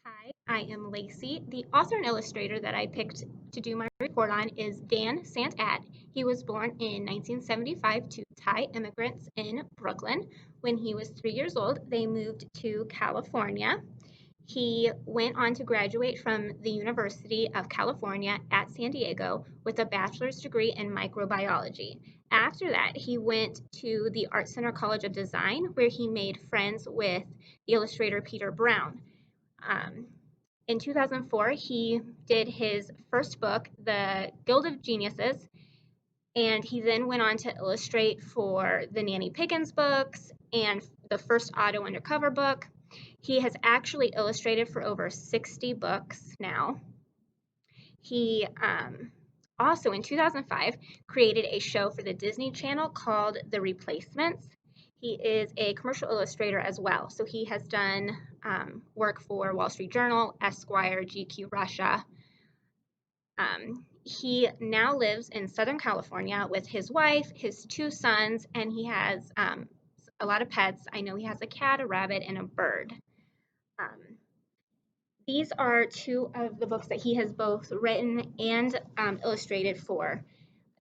Hi, I am Lacey. The author and illustrator that I picked to do my report on is Dan Santat. He was born in 1975 to Thai immigrants in Brooklyn. When he was 3 years old, they moved to California. He went on to graduate from the University of California at San Diego with a bachelor's degree in microbiology. After that, he went to the Art Center College of Design, where he made friends with the illustrator Peter Brown. Um, in 2004, he did his first book, The Guild of Geniuses, and he then went on to illustrate for the Nanny Pickens books and the first Auto Undercover book. He has actually illustrated for over 60 books now. He also, in 2005, created a show for the Disney Channel called The Replacements. He is a commercial illustrator as well. So he has done work for Wall Street Journal, Esquire, GQ Russia. He now lives in Southern California with his wife, his two sons, and he has a lot of pets. I know he has a cat, a rabbit, and a bird. Um, these are two of the books that he has both written and illustrated for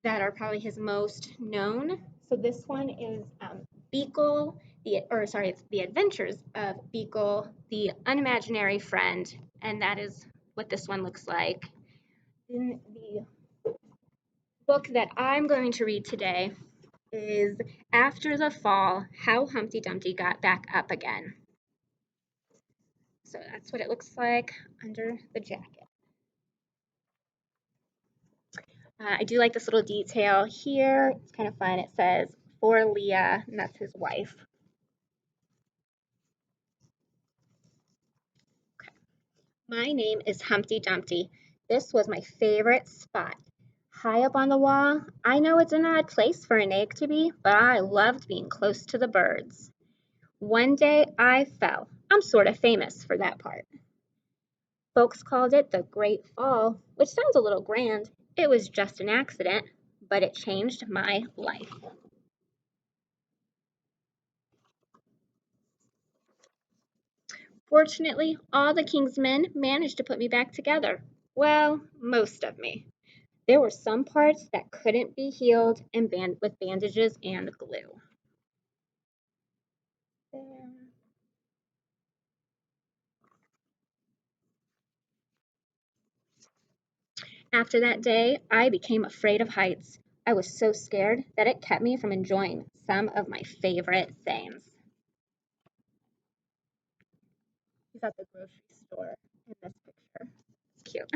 that are probably his most known. So this one is Beagle, it's The Adventures of Beagle, the Unimaginary Friend, and that is what this one looks like. In the book that I'm going to read today is After the Fall, How Humpty Dumpty Got Back Up Again. So that's what it looks like under the jacket. I do like this little detail here. It's kind of fun. It says, for Leah, and that's his wife. My name is Humpty Dumpty. This was my favorite spot. High up on the wall, I know it's an odd place for an egg to be, but I loved being close to the birds. One day I fell. I'm sort of famous for that part. Folks called it the Great Fall, which sounds a little grand. It was just an accident, but it changed my life. Fortunately, all the king's men managed to put me back together. Well, most of me. There were some parts that couldn't be healed and with bandages and glue. There. After that day, I became afraid of heights. I was so scared that it kept me from enjoying some of my favorite things. He's at the grocery store in this picture. It's cute.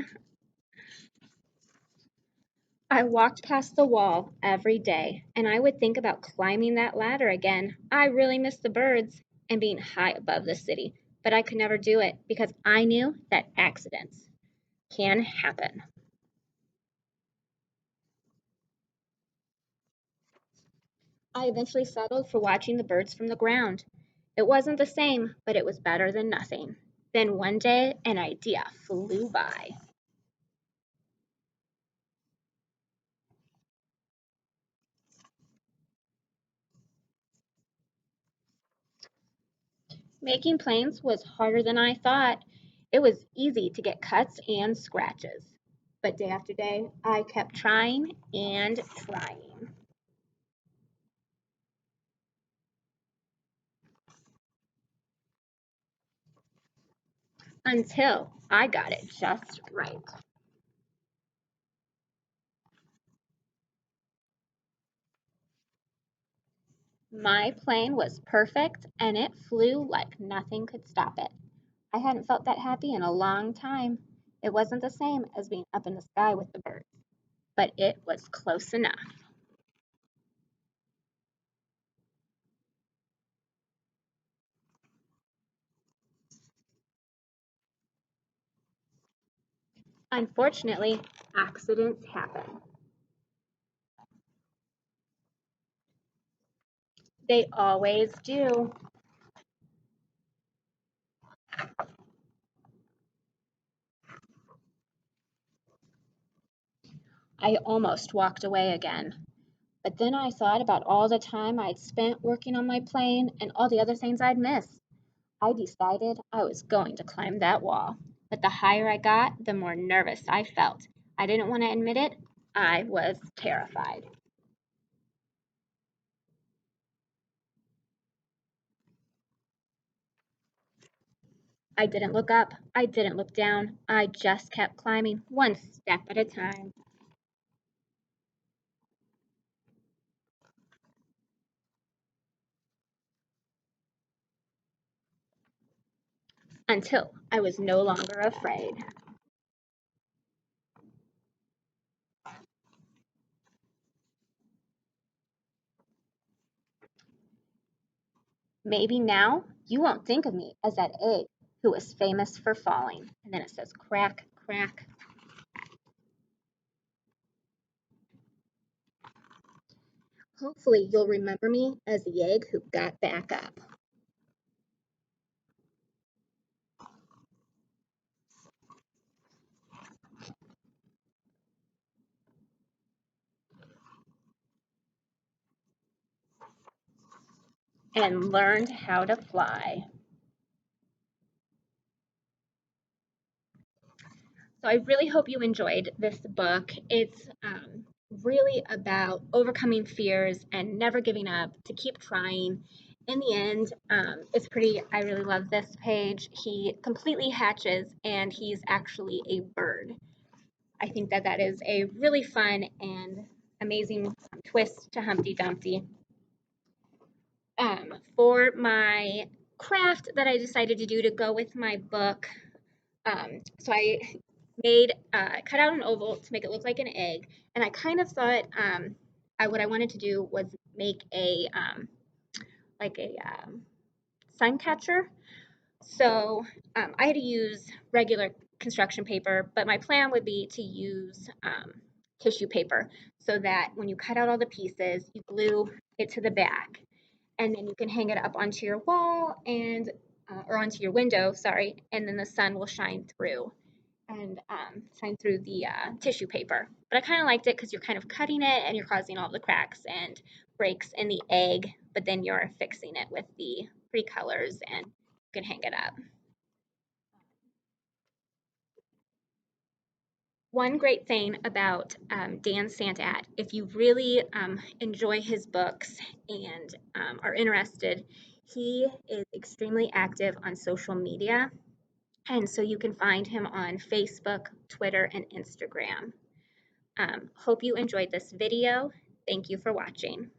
I walked past the wall every day, and I would think about climbing that ladder again. I really missed the birds and being high above the city, but I could never do it because I knew that accidents can happen. I eventually settled for watching the birds from the ground. It wasn't the same, but it was better than nothing. Then one day, an idea flew by. Making planes was harder than I thought. It was easy to get cuts and scratches. But day after day, I kept trying and trying until I got it just right. My plane was perfect and it flew like nothing could stop it. I hadn't felt that happy in a long time. It wasn't the same as being up in the sky with the birds, but it was close enough. Unfortunately, accidents happen. They always do. I almost walked away again. But then I thought about all the time I'd spent working on my plane and all the other things I'd missed. I decided I was going to climb that wall. But the higher I got, the more nervous I felt. I didn't want to admit it. I was terrified. I didn't look up. I didn't look down. I just kept climbing one step at a time until I was no longer afraid. Maybe now you won't think of me as that egg who was famous for falling. And then it says crack, crack. Hopefully you'll remember me as the egg who got back up. And learned how to fly. So I really hope you enjoyed this book. It's really about overcoming fears and never giving up, to keep trying. In the end, it's pretty. I really love this page. He completely hatches and he's actually a bird. I think that that is a really fun and amazing twist to Humpty Dumpty. For my craft that I decided to do to go with my book, so I cut out an oval to make it look like an egg, and I kind of thought what I wanted to do was make a like a sun catcher. So I had to use regular construction paper, but my plan would be to use tissue paper so that when you cut out all the pieces, you glue it to the back, and then you can hang it up onto your wall and or onto your window, sorry, and then the sun will shine through and shine through the tissue paper. But I kind of liked it because you're kind of cutting it and you're causing all the cracks and breaks in the egg, but then you're fixing it with the pretty colors and you can hang it up. One great thing about Dan Santat, if you really enjoy his books and are interested, he is extremely active on social media. And so you can find him on Facebook, Twitter, and Instagram. Hope you enjoyed this video. Thank you for watching.